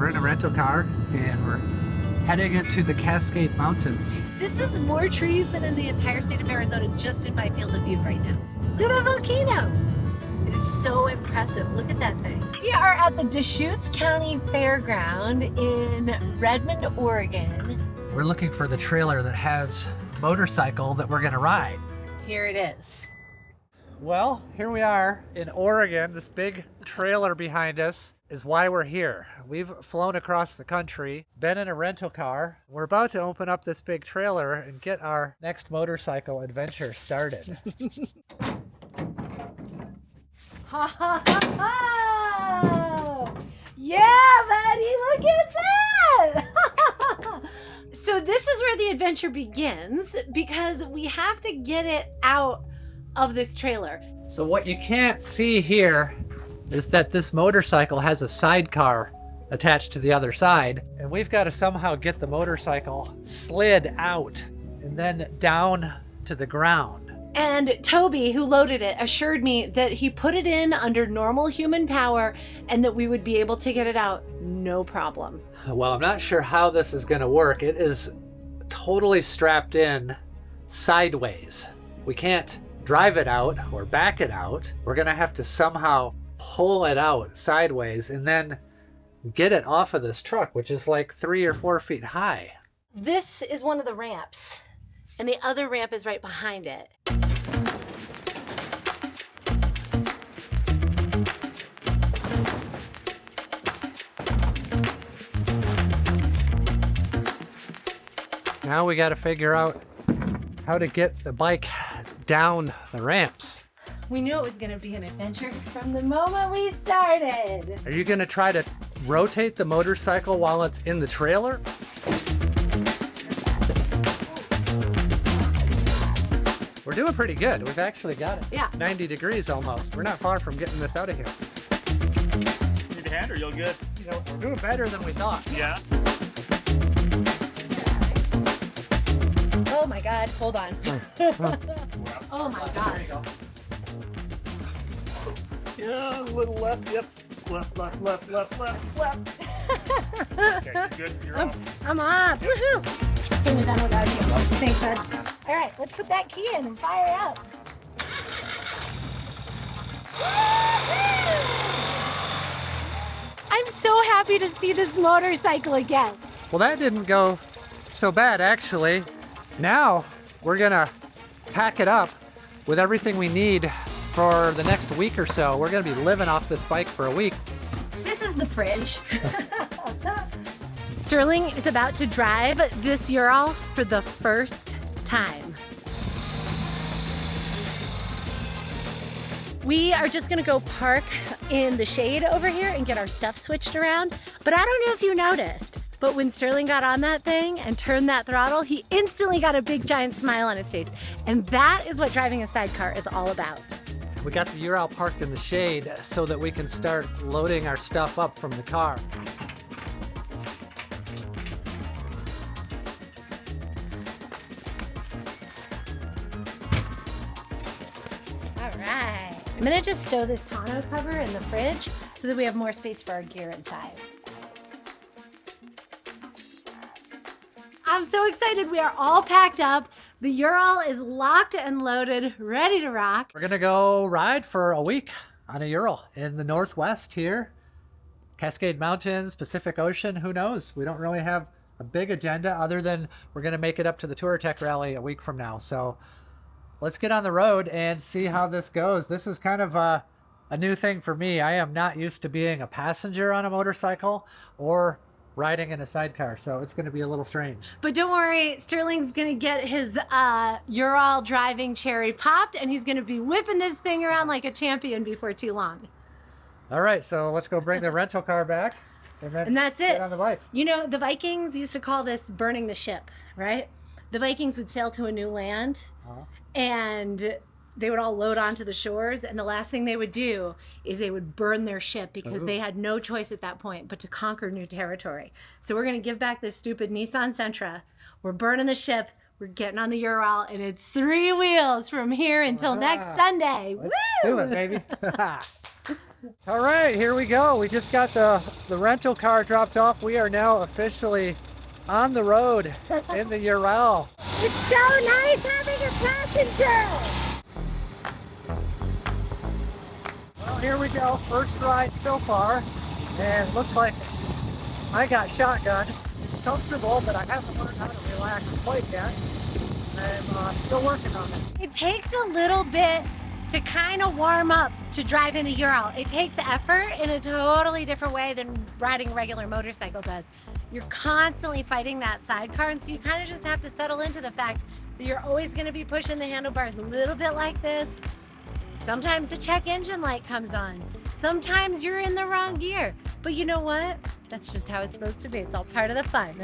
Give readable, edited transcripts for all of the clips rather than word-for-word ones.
We're in a rental car and we're heading into the Cascade Mountains. This is more trees than in the entire state of Arizona just in my field of view right now. Look at that volcano. It is so impressive. Look at that thing. We are at the Deschutes County Fairground in Redmond, Oregon. We're looking for the trailer that has a motorcycle that we're gonna ride. Here it is. Well, here we are in Oregon. This big trailer behind us is why we're here. We've flown across the country, been in a rental car. We're about to open up this big trailer and get our next motorcycle adventure started. Ha ha ha ha! Yeah, buddy, look at that! So this is where the adventure begins because we have to get it out of this trailer. So what you can't see here is that this motorcycle has a sidecar attached to the other side, and we've got to somehow get the motorcycle slid out and then down to the ground. And Toby, who loaded it, assured me that he put it in under normal human power and that we would be able to get it out no problem. Well, I'm not sure how this is going to work. It is totally strapped in sideways. We can't drive it out or back it out. We're going to have to somehow pull it out sideways and then get it off of this truck, which is like 3 or 4 feet high. This is one of the ramps, and the other ramp is right behind it. Now we got to figure out how to get the bike down the ramps. We knew it was going to be an adventure from the moment we started. Are you going to try to rotate the motorcycle while it's in the trailer? We're doing pretty good. We've actually got it. Yeah. 90 degrees almost. We're not far from getting this out of here. Need a hand or you're good? You know, we're doing better than we thought. Yeah. Oh my God, hold on. Oh my God. There you go. Yeah, a little left, yep. Left. Okay, you're good, you're on. I'm up. Woohoo! Couldn't have done without you. Thanks, bud. All right, let's put that key in and fire out. I'm so happy to see this motorcycle again. Well, that didn't go so bad, actually. Now we're gonna pack it up with everything we need for the next week or so. We're gonna be living off this bike for a week. This is the fridge. Sterling is about to drive this Ural for the first time. We are just gonna go park in the shade over here and get our stuff switched around. But I don't know if you noticed, but when Sterling got on that thing and turned that throttle, he instantly got a big giant smile on his face. And that is what driving a sidecar is all about. We got the Ural parked in the shade so that we can start loading our stuff up from the car. All right. I'm gonna just stow this tonneau cover in the fridge so that we have more space for our gear inside. I'm so excited. We are all packed up. The Ural is locked and loaded, ready to rock. We're gonna go ride for a week on a Ural in the Northwest here. Cascade Mountains, Pacific Ocean, who knows? We don't really have a big agenda other than we're gonna make it up to the Touratech Rally a week from now. So let's get on the road and see how this goes. This is kind of a new thing for me. I am not used to being a passenger on a motorcycle or riding in a sidecar, so it's going to be a little strange. But don't worry, Sterling's gonna get his Ural driving cherry popped and he's gonna be whipping this thing around like a champion before too long. All right, so let's go bring the rental car back And that's it. Get on the bike. You know, the Vikings used to call this burning the ship, right? The Vikings would sail to a new land and they would all load onto the shores, and the last thing they would do is they would burn their ship because they had no choice at that point but to conquer new territory. So we're going to give back this stupid Nissan Sentra. We're burning the ship. We're getting on the Ural, and it's 3 wheels from here until next Sunday. Let's do it, baby. All right, here we go. We just got the rental car dropped off. We are now officially on the road in the Ural. It's so nice having a passenger. Well, here we go. First ride so far, and looks like I got shotgun. It's comfortable, but I haven't learned how to relax quite yet. I'm still working on it. It takes a little bit to kind of warm up to driving a Ural. It takes effort in a totally different way than riding a regular motorcycle does. You're constantly fighting that sidecar, and so you kind of just have to settle into the fact that you're always going to be pushing the handlebars a little bit like this. Sometimes the check engine light comes on. Sometimes you're in the wrong gear. But you know what? That's just how it's supposed to be. It's all part of the fun.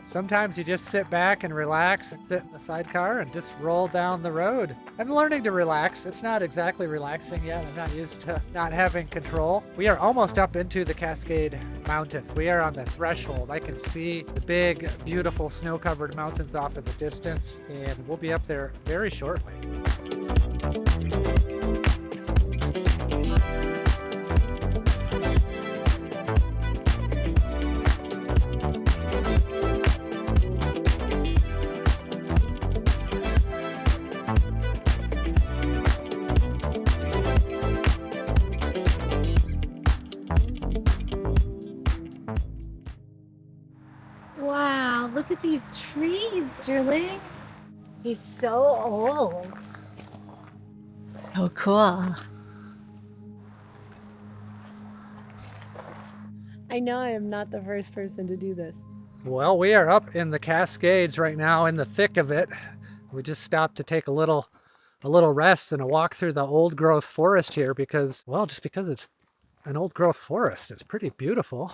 Sometimes you just sit back and relax and sit in the sidecar and just roll down the road. I'm learning to relax. It's not exactly relaxing yet. I'm not used to not having control. We are almost up into the Cascade Mountains. We are on the threshold. I can see the big, beautiful snow-covered mountains off in the distance, and we'll be up there very shortly. Wow, look at these trees, Sterling. He's so old. So cool. I know I am not the first person to do this. Well, we are up in the Cascades right now, in the thick of it. We just stopped to take a little rest and a walk through the old growth forest here because, well, just because it's an old growth forest, it's pretty beautiful,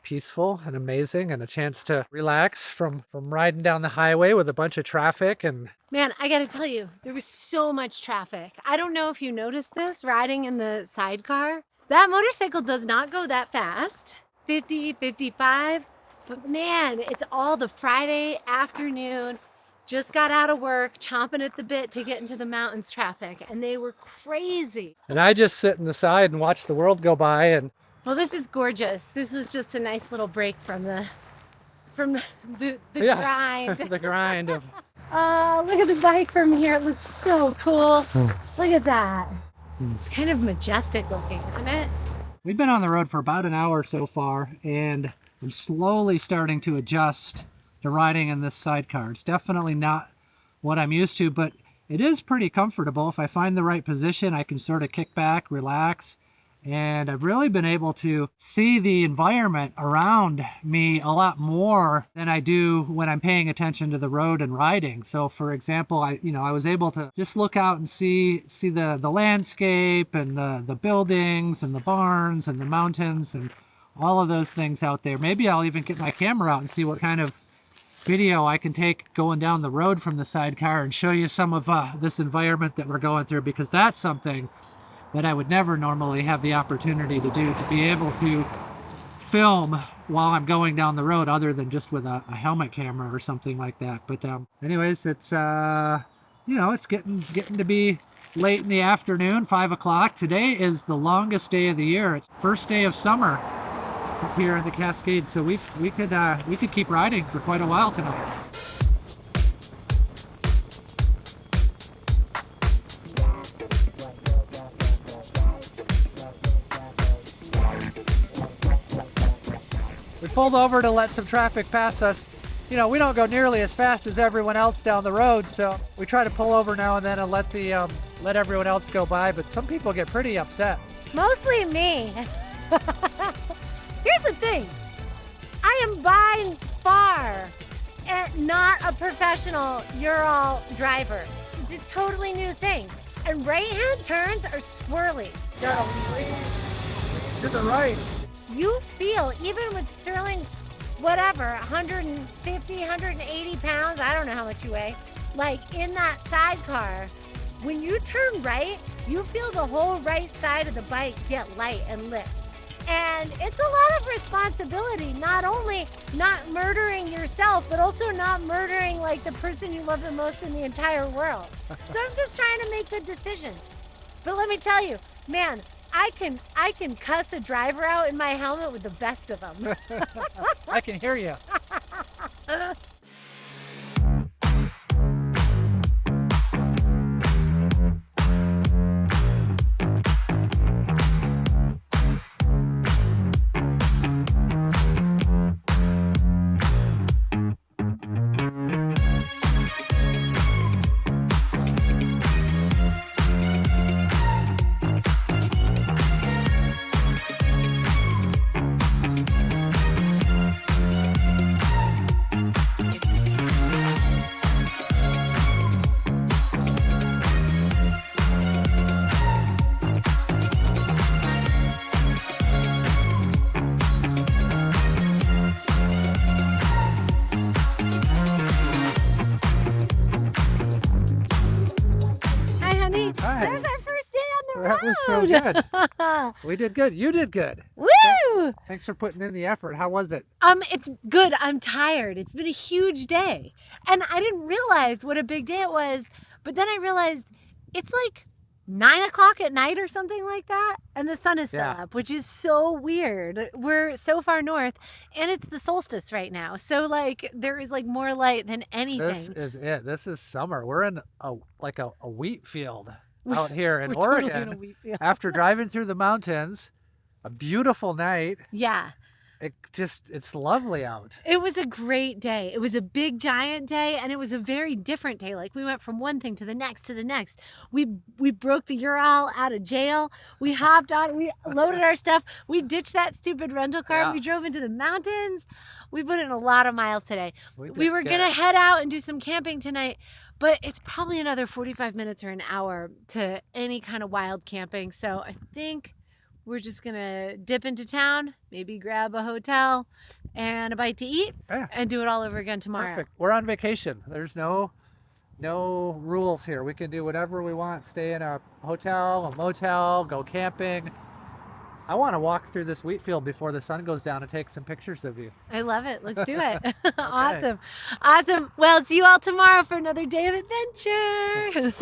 peaceful and amazing, and a chance to relax from riding down the highway with a bunch of traffic. And Man, I gotta tell you, there was so much traffic. I don't know if you noticed this riding in the sidecar. That motorcycle does not go that fast, 50, 55, but man, it's all the Friday afternoon, just got out of work, chomping at the bit to get into the mountains traffic, and they were crazy. and I just sit in the side and watch the world go by. And Well, this is gorgeous. This was just a nice little break from the Yeah. grind. the grind of Oh, look at the bike from here. It looks so cool. Look at that. It's kind of majestic looking, isn't it? We've been on the road for about an hour so far, and I'm slowly starting to adjust to riding in this sidecar. It's definitely not what I'm used to, but it is pretty comfortable. If I find the right position, I can sort of kick back, relax, and I've really been able to see the environment around me a lot more than I do when I'm paying attention to the road and riding. So for example, I was able to just look out and see the landscape and the buildings and the barns and the mountains and all of those things out there. Maybe I'll even get my camera out and see what kind of video I can take going down the road from the sidecar and show you some of this environment that we're going through, because that's something that I would never normally have the opportunity to do, to be able to film while I'm going down the road other than just with a helmet camera or something like that. But anyways, it's it's getting to be late in the afternoon, 5 o'clock. Today is the longest day of the year. It's first day of summer up here in the Cascades, so we could keep riding for quite a while tonight. We pulled over to let some traffic pass us. We don't go nearly as fast as everyone else down the road, so we try to pull over now and then and let everyone else go by, but some people get pretty upset. Mostly me. Here's the thing. I am by far not a professional Ural driver. It's a totally new thing. And right-hand turns are squirrely. Gotta lean to the right. You feel, even with Sterling, whatever, 150, 180 pounds, I don't know how much you weigh, like in that sidecar, when you turn right, you feel the whole right side of the bike get light and lift. And it's a lot of responsibility, not only not murdering yourself, but also not murdering like the person you love the most in the entire world. So I'm just trying to make good decisions. But let me tell you, man, I can cuss a driver out in my helmet with the best of them. I can hear you. Hi. There's our first day on the road. That was so good. We did good. You did good. Woo! Thanks for putting in the effort. How was it? It's good. I'm tired. It's been a huge day. And I didn't realize what a big day it was, but then I realized it's like 9 o'clock at night or something like that, and the sun is still up, which is so weird. We're so far north, and it's the solstice right now, so like there is like more light than anything. This is it. This is summer. We're in a wheat field out here in We're Oregon. totally in a wheat field. After driving through the mountains, a beautiful night. Yeah. It's lovely out. It was a great day. It was a big giant day, and it was a very different day. Like we went from one thing to the next to the next. We broke the Ural out of jail. We hopped on, we loaded our stuff. We ditched that stupid rental car. Yeah. We drove into the mountains. We put in a lot of miles today. We were good. gonna head out and do some camping tonight, but it's probably another 45 minutes or an hour to any kind of wild camping. So I think we're just gonna dip into town, maybe grab a hotel and a bite to eat, and do it all over again tomorrow. Perfect. We're on vacation. There's no rules here. We can do whatever we want. Stay in a hotel, a motel, go camping. I want to walk through this wheat field before the sun goes down and take some pictures of you. I love it. Let's do it. Awesome. Awesome. Well, see you all tomorrow for another day of adventure.